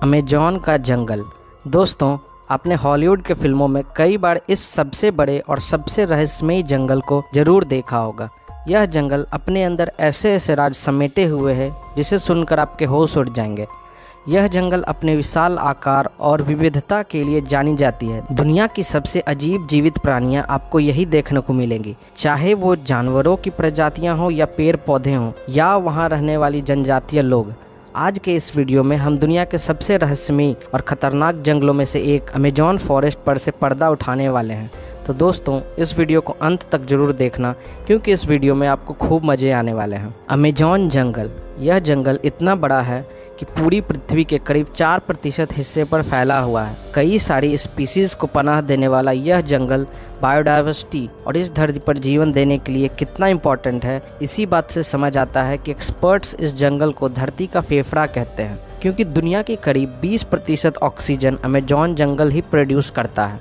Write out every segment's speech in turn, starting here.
Amazon का जंगल। दोस्तों, आपने हॉलीवुड के फिल्मों में कई बार इस सबसे बड़े और सबसे रहस्यमयी जंगल को जरूर देखा होगा। यह जंगल अपने अंदर ऐसे ऐसे राज समेटे हुए है जिसे सुनकर आपके होश उड़ जाएंगे। यह जंगल अपने विशाल आकार और विविधता के लिए जानी जाती है। दुनिया की सबसे अजीब जीवित प्राणियां आपको यही देखने को मिलेंगी, चाहे वो जानवरों की प्रजातियां हों या पेड़ पौधे हों या वहां रहने वाली जनजातीय लोग। आज के इस वीडियो में हम दुनिया के सबसे रहस्यमयी और ख़तरनाक जंगलों में से एक अमेजॉन फॉरेस्ट पर से पर्दा उठाने वाले हैं। तो दोस्तों, इस वीडियो को अंत तक जरूर देखना, क्योंकि इस वीडियो में आपको खूब मज़े आने वाले हैं। अमेजॉन जंगल। यह जंगल इतना बड़ा है कि पूरी पृथ्वी के करीब 4% हिस्से पर फैला हुआ है। कई सारी स्पीसीज़ को पनाह देने वाला यह जंगल बायोडाइवर्सिटी और इस धरती पर जीवन देने के लिए कितना इम्पोर्टेंट है, इसी बात से समझ आता है कि एक्सपर्ट्स इस जंगल को धरती का फेफड़ा कहते हैं, क्योंकि दुनिया की करीब 20% ऑक्सीजन अमेजॉन जंगल ही प्रोड्यूस करता है।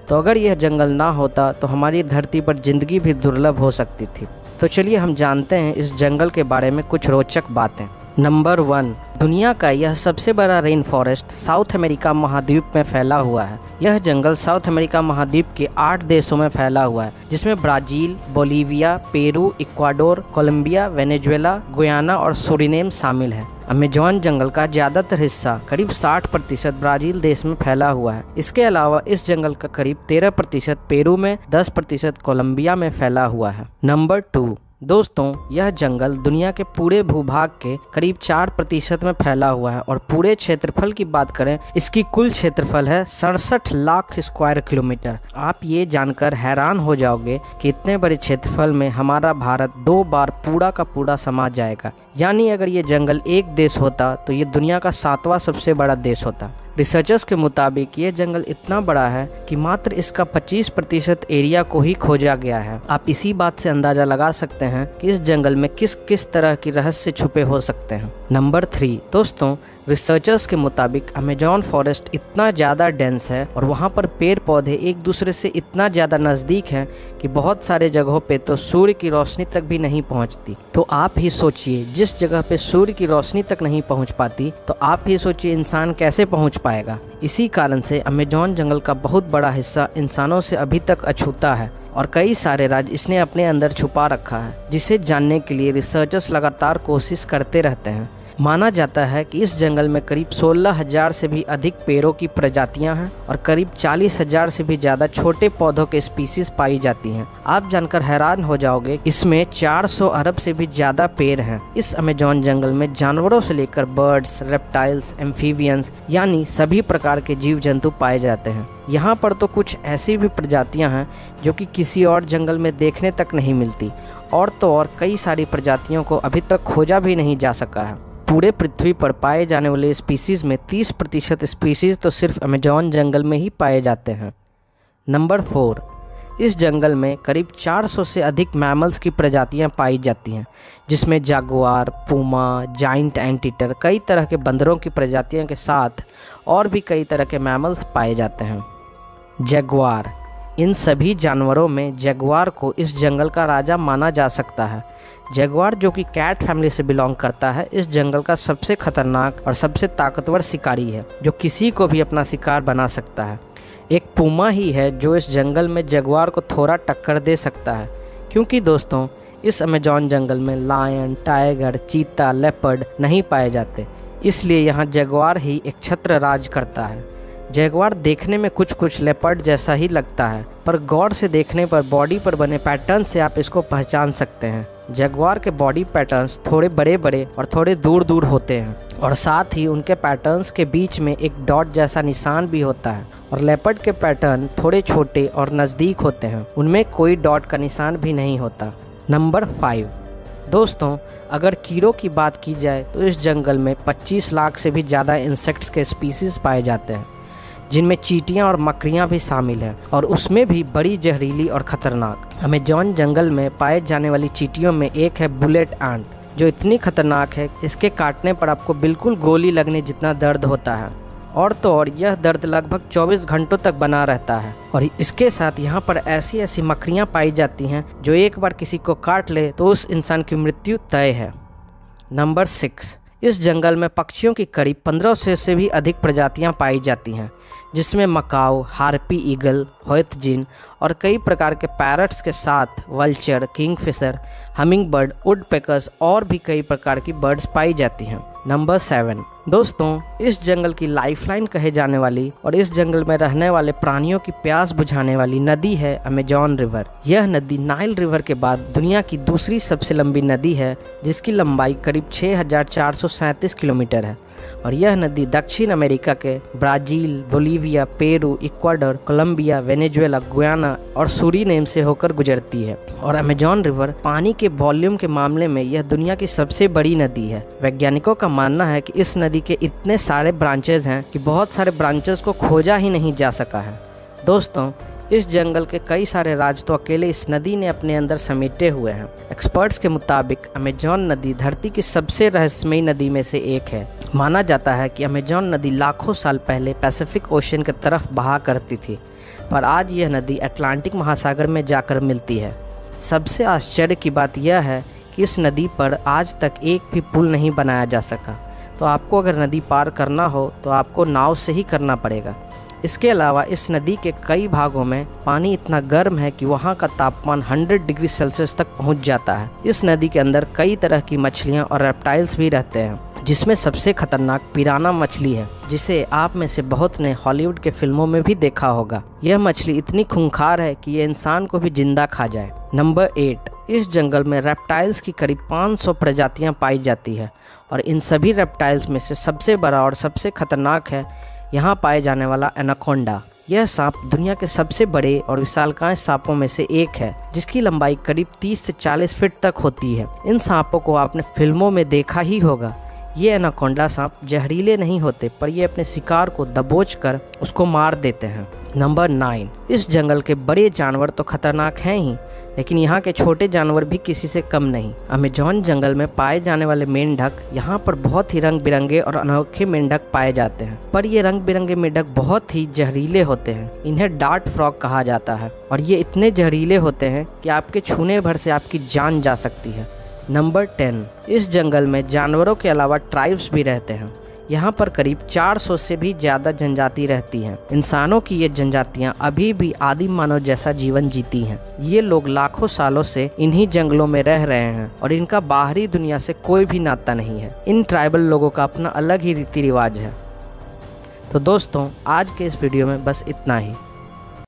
तो अगर यह जंगल ना होता तो हमारी धरती पर ज़िंदगी भी दुर्लभ हो सकती थी। तो चलिए हम जानते हैं इस जंगल के बारे में कुछ रोचक बातें। नंबर 1, दुनिया का यह सबसे बड़ा रेन फॉरेस्ट साउथ अमेरिका महाद्वीप में फैला हुआ है। यह जंगल साउथ अमेरिका महाद्वीप के 8 देशों में फैला हुआ है, जिसमें Brazil, Bolivia, Peru, Ecuador, Colombia, Venezuela, Guyana और सूरीनेम शामिल है। अमेजॉन जंगल का ज़्यादातर हिस्सा करीब 60% ब्राज़ील देश में फैला हुआ है। इसके अलावा इस जंगल का करीब 13% पेरू में, 10% कोलंबिया में फैला हुआ है। नंबर 2, दोस्तों, यह जंगल दुनिया के पूरे भूभाग के करीब 4% में फैला हुआ है और पूरे क्षेत्रफल की बात करें, इसकी कुल क्षेत्रफल है 67 लाख स्क्वायर किलोमीटर। आप ये जानकर हैरान हो जाओगे कि इतने बड़े क्षेत्रफल में हमारा भारत 2 बार पूरा का पूरा समा जाएगा। यानी अगर ये जंगल एक देश होता तो ये दुनिया का 7वां सबसे बड़ा देश होता। रिसर्चर्स के मुताबिक ये जंगल इतना बड़ा है कि मात्र इसका 25% एरिया को ही खोजा गया है। आप इसी बात से अंदाजा लगा सकते हैं कि इस जंगल में किस किस तरह की रहस्य छुपे हो सकते हैं। नंबर 3, दोस्तों, रिसर्चर्स के मुताबिक अमेजॉन फॉरेस्ट इतना ज़्यादा डेंस है और वहाँ पर पेड़ पौधे एक दूसरे से इतना ज़्यादा नज़दीक हैं कि बहुत सारे जगहों पे तो सूर्य की रोशनी तक भी नहीं पहुँचती। तो आप ही सोचिए, जिस जगह पे सूर्य की रोशनी तक नहीं पहुँच पाती, तो आप ही सोचिए इंसान कैसे पहुँच पाएगा। इसी कारण से अमेजॉन जंगल का बहुत बड़ा हिस्सा इंसानों से अभी तक अछूता है और कई सारे राज इसने अपने अंदर छुपा रखा है, जिसे जानने के लिए रिसर्चर्स लगातार कोशिश करते रहते हैं। माना जाता है कि इस जंगल में करीब 16,000 से भी अधिक पेड़ों की प्रजातियां हैं और करीब 40,000 से भी ज़्यादा छोटे पौधों के स्पीसीज पाई जाती हैं। आप जानकर हैरान हो जाओगे, इसमें 400 अरब से भी ज़्यादा पेड़ हैं। इस अमेजॉन जंगल में जानवरों से लेकर बर्ड्स, रेप्टाइल्स, एम्फीबियंस यानी सभी प्रकार के जीव जंतु पाए जाते हैं। यहाँ पर तो कुछ ऐसी भी प्रजातियाँ हैं जो कि किसी और जंगल में देखने तक नहीं मिलती, और तो और कई सारी प्रजातियों को अभी तक खोजा भी नहीं जा सका है। पूरे पृथ्वी पर पाए जाने वाले स्पीसीज़ में 30% स्पीसीज़ तो सिर्फ अमेजॉन जंगल में ही पाए जाते हैं। नंबर 4, इस जंगल में करीब 400 से अधिक मैमल्स की प्रजातियां पाई जाती हैं, जिसमें जागुआर, पूमा, जाइंट एंटीटर, कई तरह के बंदरों की प्रजातियों के साथ और भी कई तरह के मैमल्स पाए जाते हैं। जगुआर। इन सभी जानवरों में जगुआर को इस जंगल का राजा माना जा सकता है। जगुआर, जो कि कैट फैमिली से बिलोंग करता है, इस जंगल का सबसे खतरनाक और सबसे ताकतवर शिकारी है, जो किसी को भी अपना शिकार बना सकता है। एक पूमा ही है जो इस जंगल में जगुआर को थोड़ा टक्कर दे सकता है, क्योंकि दोस्तों, इस अमेजॉन जंगल में लायन, टाइगर, चीता, लेपर्ड नहीं पाए जाते, इसलिए यहाँ जगुआर ही एक छत्र राज करता है। जगुआर देखने में कुछ लेपर्ड जैसा ही लगता है, पर गौर से देखने पर बॉडी पर बने पैटर्न से आप इसको पहचान सकते हैं। जगुआर के बॉडी पैटर्न्स थोड़े बड़े बड़े और थोड़े दूर दूर होते हैं, और साथ ही उनके पैटर्न्स के बीच में एक डॉट जैसा निशान भी होता है। और लेपर्ड के पैटर्न थोड़े छोटे और नज़दीक होते हैं, उनमें कोई डॉट का निशान भी नहीं होता। नंबर 5, दोस्तों, अगर कीड़ों की बात की जाए तो इस जंगल में 25 लाख से भी ज़्यादा इंसेक्ट्स के स्पीसीज़ पाए जाते हैं, जिनमें चींटियां और मकड़ियां भी शामिल हैं, और उसमें भी बड़ी जहरीली और ख़तरनाक। अमेजॉन जंगल में पाए जाने वाली चींटियों में एक है बुलेट एंट, जो इतनी खतरनाक है इसके काटने पर आपको बिल्कुल गोली लगने जितना दर्द होता है, और तो और यह दर्द लगभग 24 घंटों तक बना रहता है। और इसके साथ यहाँ पर ऐसी ऐसी मकड़ियाँ पाई जाती हैं जो एक बार किसी को काट ले तो उस इंसान की मृत्यु तय है। नंबर 6, इस जंगल में पक्षियों की करीब 1500 से भी अधिक प्रजातियां पाई जाती हैं, जिसमें मकाऊ, हार्पी ईगल, होयतजिन और कई प्रकार के पैरट्स के साथ वल्चर, किंगफिशर, हमिंगबर्ड, वुडपेकर्स और भी कई प्रकार की बर्ड्स पाई जाती हैं। नंबर 7, दोस्तों इस जंगल की लाइफलाइन कहे जाने वाली और इस जंगल में रहने वाले प्राणियों की प्यास बुझाने वाली नदी है अमेजॉन रिवर। यह नदी नाइल रिवर के बाद दुनिया की दूसरी सबसे लंबी नदी है, जिसकी लंबाई करीब 6437 किलोमीटर है और यह नदी दक्षिण अमेरिका के Brazil, Bolivia, Peru, Ecuador, Colombia, Venezuela, Guyana और सूरीनेम से होकर गुजरती है। और अमेजॉन रिवर पानी के वॉल्यूम के मामले में यह दुनिया की सबसे बड़ी नदी है। वैज्ञानिकों का मानना है कि इस नदी के इतने सारे ब्रांचेज हैं कि बहुत सारे ब्रांचेज को खोजा ही नहीं जा सका है। दोस्तों इस जंगल के कई सारे राज तो अकेले इस नदी ने अपने अंदर समेटे हुए हैं। एक्सपर्ट्स के मुताबिक अमेजॉन नदी धरती की सबसे रहस्यमयी नदी में से एक है। माना जाता है कि अमेजॉन नदी लाखों साल पहले पैसिफिक ओशन की तरफ बहा करती थी, पर आज यह नदी अटलांटिक महासागर में जाकर मिलती है। सबसे आश्चर्य की बात यह है कि इस नदी पर आज तक एक भी पुल नहीं बनाया जा सका। तो आपको अगर नदी पार करना हो तो आपको नाव से ही करना पड़ेगा। इसके अलावा इस नदी के कई भागों में पानी इतना गर्म है कि वहाँ का तापमान 100 डिग्री सेल्सियस तक पहुँच जाता है। इस नदी के अंदर कई तरह की मछलियाँ और रेप्टाइल्स भी रहते हैं, जिसमें सबसे खतरनाक पिराना मछली है, जिसे आप में से बहुत ने हॉलीवुड के फिल्मों में भी देखा होगा। यह मछली इतनी खूंखार है कि ये इंसान को भी जिंदा खा जाए। नंबर 8, इस जंगल में रेप्टाइल्स की करीब 500 प्रजातियां पाई जाती है और इन सभी रेप्टाइल्स में से सबसे बड़ा और सबसे खतरनाक है यहाँ पाए जाने वाला एनाकोंडा। यह सांप दुनिया के सबसे बड़े और विशालकाय सांपों में से एक है, जिसकी लंबाई करीब 30 से 40 फीट तक होती है। इन सांपों को आपने फिल्मों में देखा ही होगा। ये एनाकोंडा सांप जहरीले नहीं होते, पर ये अपने शिकार को दबोच कर उसको मार देते हैं। नंबर 9, इस जंगल के बड़े जानवर तो खतरनाक हैं ही, लेकिन यहाँ के छोटे जानवर भी किसी से कम नहीं। अमेजॉन जंगल में पाए जाने वाले मेंढक यहाँ पर बहुत ही रंग बिरंगे और अनोखे मेंढक पाए जाते हैं, पर ये रंग बिरंगे मेंढक बहुत ही जहरीले होते हैं। इन्हें डार्ट फ्रॉग कहा जाता है और ये इतने जहरीले होते हैं कि आपके छूने भर से आपकी जान जा सकती है। नंबर 10, इस जंगल में जानवरों के अलावा ट्राइब्स भी रहते हैं। यहाँ पर करीब 400 से भी ज़्यादा जनजाति रहती हैं। इंसानों की ये जनजातियाँ अभी भी आदिम मानव जैसा जीवन जीती हैं। ये लोग लाखों सालों से इन्हीं जंगलों में रह रहे हैं और इनका बाहरी दुनिया से कोई भी नाता नहीं है। इन ट्राइबल लोगों का अपना अलग ही रीति रिवाज है। तो दोस्तों आज के इस वीडियो में बस इतना ही।